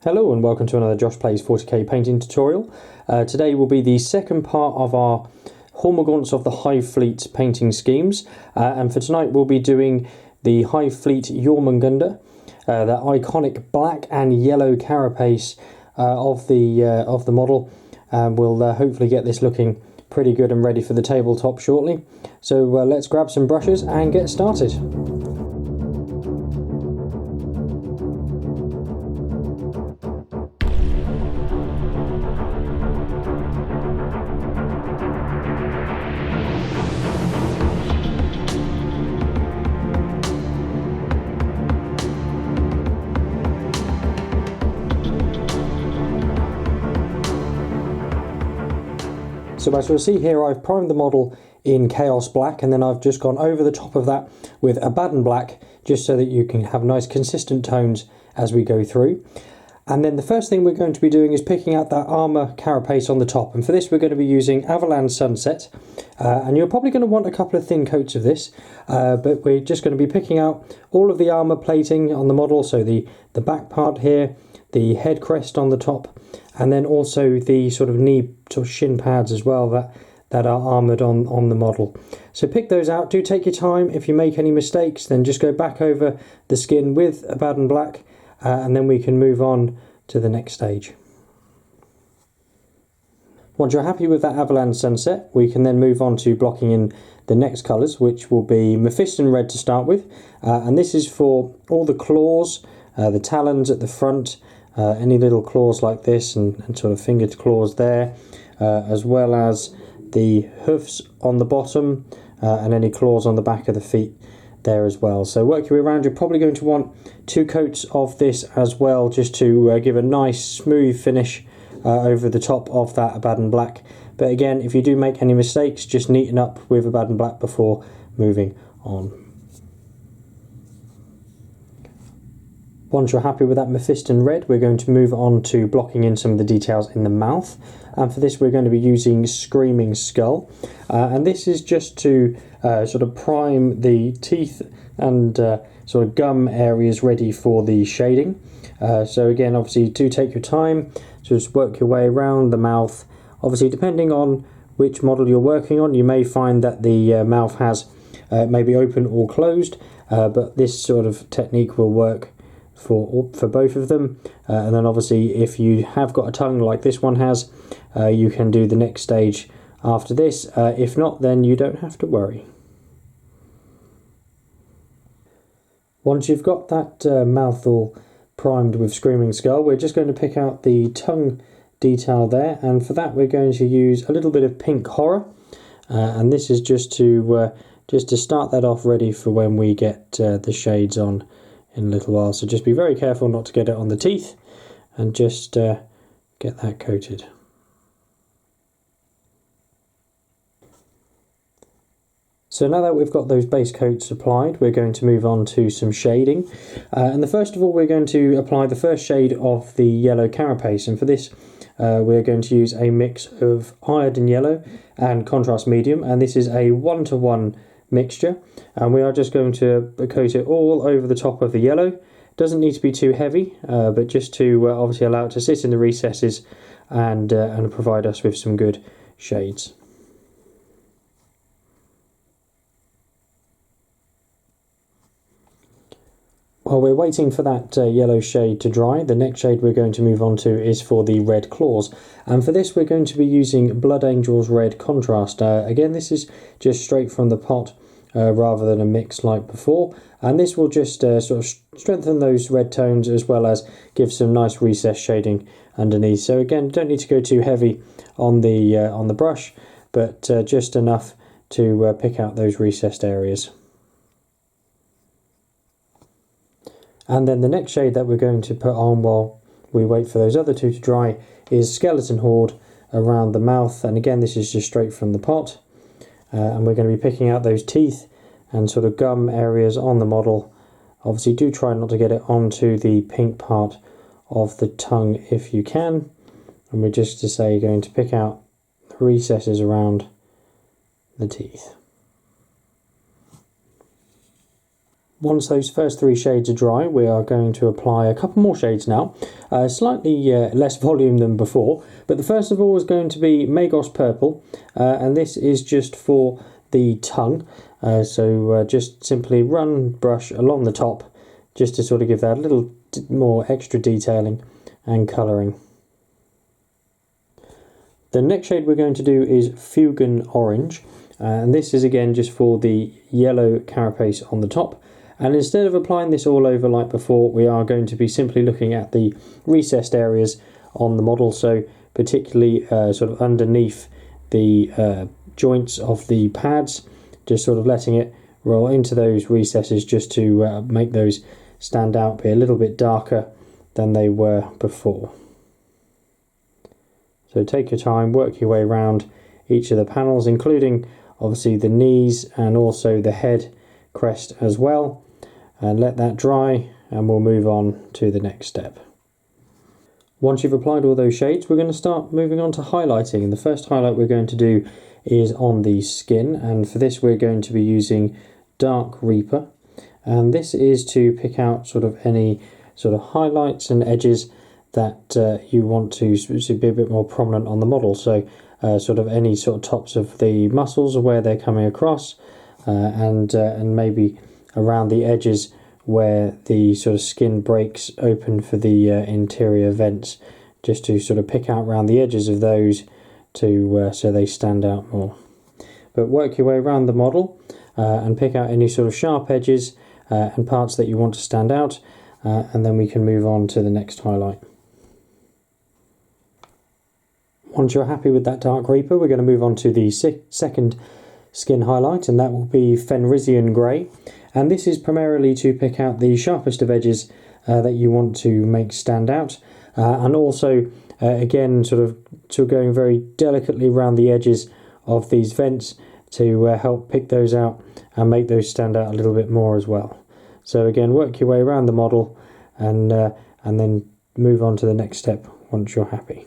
Hello and welcome to another Josh Plays 40k painting tutorial. Today will be the second part of our Hormagaunts of the Hive Fleet painting schemes, and for tonight we'll be doing the Hive Fleet Jormungandr, that iconic black and yellow carapace of the model, and we'll hopefully get this looking pretty good and ready for the tabletop shortly. So let's grab some brushes and get started. So as you'll see here, I've primed the model in Chaos Black, and then I've just gone over the top of that with Abaddon Black, just so that you can have nice consistent tones as we go through. And then the first thing we're going to be doing is picking out that armour carapace on the top, and for this we're going to be using Avalanche Sunset, and you're probably going to want a couple of thin coats of this, but we're just going to be picking out all of the armour plating on the model, so the back part here, the head crest on the top, and then also the sort of knee to shin pads as well that are armoured on the model. So pick those out, do take your time. If you make any mistakes, then just go back over the skin with Abaddon Black, and then we can move on to the next stage. Once you're happy with that Avalanche Sunset, we can then move on to blocking in the next colours, which will be Mephiston Red to start with, and this is for all the claws, the talons at the front, any little claws like this and sort of fingered claws there, as well as the hoofs on the bottom, and any claws on the back of the feet there as well. So work your way around. You're probably going to want 2 coats of this as well, just to give a nice smooth finish over the top of that Abaddon Black. But again, if you do make any mistakes, just neaten up with Abaddon Black before moving on. Once you're happy with that Mephiston Red, we're going to move on to blocking in some of the details in the mouth. And for this we're going to be using Screaming Skull. And this is just to sort of prime the teeth and sort of gum areas ready for the shading. So again, obviously do take your time, so just work your way around the mouth. Obviously depending on which model you're working on, you may find that the mouth has maybe open or closed, but this sort of technique will work for both of them. And then obviously if you have got a tongue like this one has, you can do the next stage after this. If not, then you don't have to worry. Once you've got that mouth all primed with Screaming Skull, we're just going to pick out the tongue detail there, and for that we're going to use a little bit of Pink Horror, and this is just to start that off ready for when we get the shades on in a little while. So just be very careful not to get it on the teeth, and just get that coated. So now that we've got those base coats applied, we're going to move on to some shading, and first of all we're going to apply the first shade of the yellow carapace, and for this we're going to use a mix of iodine yellow and contrast medium, and this is a 1-to-1 mixture, and we are just going to coat it all over the top of the yellow. Doesn't need to be too heavy, but just to obviously allow it to sit in the recesses and provide us with some good shades. While we're waiting for that yellow shade to dry, the next shade we're going to move on to is for the red claws, and for this we're going to be using Blood Angel's Red Contrast. Again, this is just straight from the pot, rather than a mix like before, and this will just sort of strengthen those red tones as well as give some nice recess shading underneath. So again, don't need to go too heavy on the brush, but just enough to pick out those recessed areas. And then the next shade that we're going to put on while we wait for those other 2 to dry is Skeleton Horde around the mouth, and again this is just straight from the pot. And we're going to be picking out those teeth and sort of gum areas on the model. Obviously do try not to get it onto the pink part of the tongue if you can. And we're just going to pick out the recesses around the teeth. Once those first three shades are dry, we are going to apply a couple more shades now, slightly less volume than before, but the first of all is going to be Magos Purple, and this is just for the tongue, so just simply run brush along the top, just to sort of give that a little more extra detailing and colouring. The next shade we're going to do is Fugan Orange, and this is again just for the yellow carapace on the top. And instead of applying this all over like before, we are going to be simply looking at the recessed areas on the model, so particularly sort of underneath the joints of the pads, just sort of letting it roll into those recesses just to make those stand out, be a little bit darker than they were before. So take your time, work your way around each of the panels, including obviously the knees and also the head crest as well, and let that dry, and we'll move on to the next step. Once you've applied all those shades, we're going to start moving on to highlighting, and the first highlight we're going to do is on the skin, and for this we're going to be using Dark Reaper, and this is to pick out sort of any sort of highlights and edges that you want to be a bit more prominent on the model, so sort of any sort of tops of the muscles where they're coming across, and maybe around the edges where the sort of skin breaks open for the interior vents, just to sort of pick out around the edges of those to so they stand out more. But work your way around the model and pick out any sort of sharp edges and parts that you want to stand out, and then we can move on to the next highlight. Once you're happy with that Dark Reaper, we're going to move on to the second skin highlight, and that will be Fenrisian Grey, and this is primarily to pick out the sharpest of edges that you want to make stand out, and also again sort of going very delicately around the edges of these vents to help pick those out and make those stand out a little bit more as well. So again, work your way around the model and then move on to the next step once you're happy.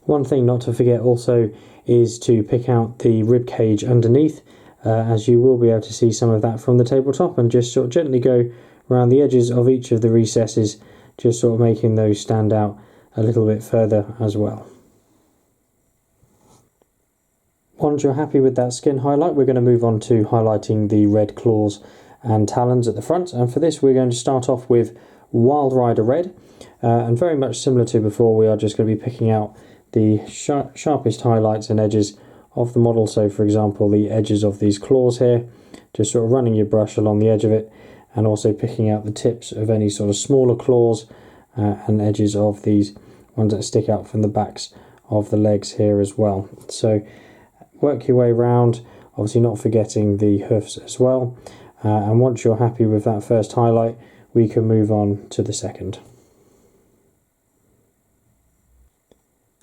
One thing not to forget also is to pick out the rib cage underneath, as you will be able to see some of that from the tabletop, and just sort of gently go around the edges of each of the recesses, just sort of making those stand out a little bit further as well. Once you're happy with that skin highlight, we're going to move on to highlighting the red claws and talons at the front, and for this we're going to start off with Wild Rider Red, and very much similar to before, we are just going to be picking out the sharpest highlights and edges of the model. So for example, the edges of these claws here, just sort of running your brush along the edge of it, and also picking out the tips of any sort of smaller claws and edges of these ones that stick out from the backs of the legs here as well. So work your way around, obviously not forgetting the hoofs as well, and once you're happy with that first highlight, we can move on to the second.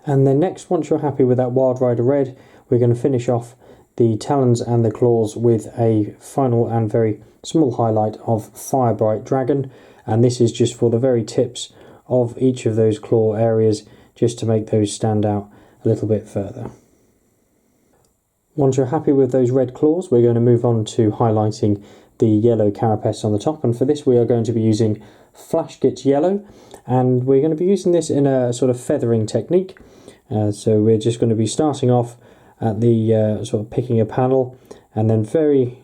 And then next, once you're happy with that Wild Rider Red, we're going to finish off the talons and the claws with a final and very small highlight of Firebright Dragon, and this is just for the very tips of each of those claw areas, just to make those stand out a little bit further. Once you're happy with those red claws, we're going to move on to highlighting the yellow carapace on the top, and for this we are going to be using Flashgit Yellow, and we're going to be using this in a sort of feathering technique. So we're just going to be starting off at the sort of picking a panel, and then very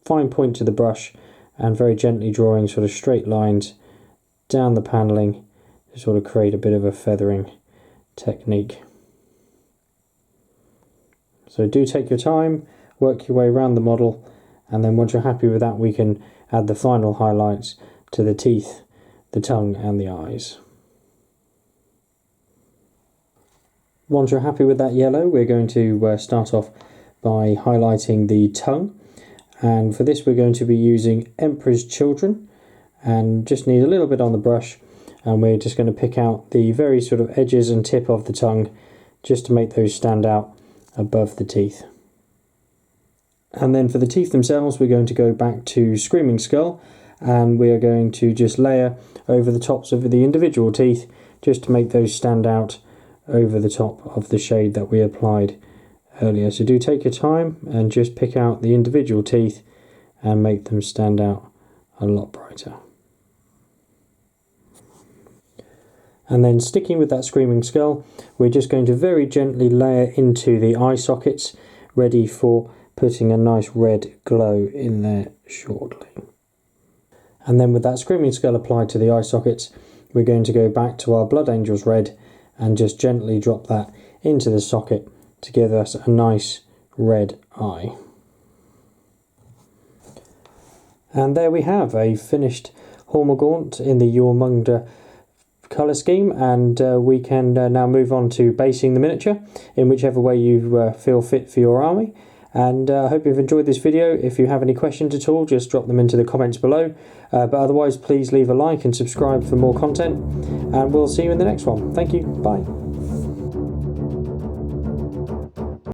fine point to the brush, and very gently drawing sort of straight lines down the panelling to sort of create a bit of a feathering technique. So do take your time, work your way around the model, and then once you're happy with that, we can add the final highlights to the teeth, the tongue and the eyes. Once you're happy with that yellow, we're going to start off by highlighting the tongue, and for this we're going to be using Emperor's Children, and just need a little bit on the brush, and we're just going to pick out the very sort of edges and tip of the tongue, just to make those stand out above the teeth. And then for the teeth themselves, we're going to go back to Screaming Skull, and we are going to just layer over the tops of the individual teeth, just to make those stand out over the top of the shade that we applied earlier. So do take your time and just pick out the individual teeth and make them stand out a lot brighter. And then sticking with that Screaming Skull, we're just going to very gently layer into the eye sockets, ready for putting a nice red glow in there shortly. And then with that Screaming Skull applied to the eye sockets, we're going to go back to our Blood Angels red and just gently drop that into the socket to give us a nice red eye. And there we have a finished Hormagaunt in the Jormungandr colour scheme, and we can now move on to basing the miniature in whichever way you feel fit for your army. And I hope you've enjoyed this video. If you have any questions at all, just drop them into the comments below. But otherwise, please leave a like and subscribe for more content, and we'll see you in the next one. Thank you. Bye.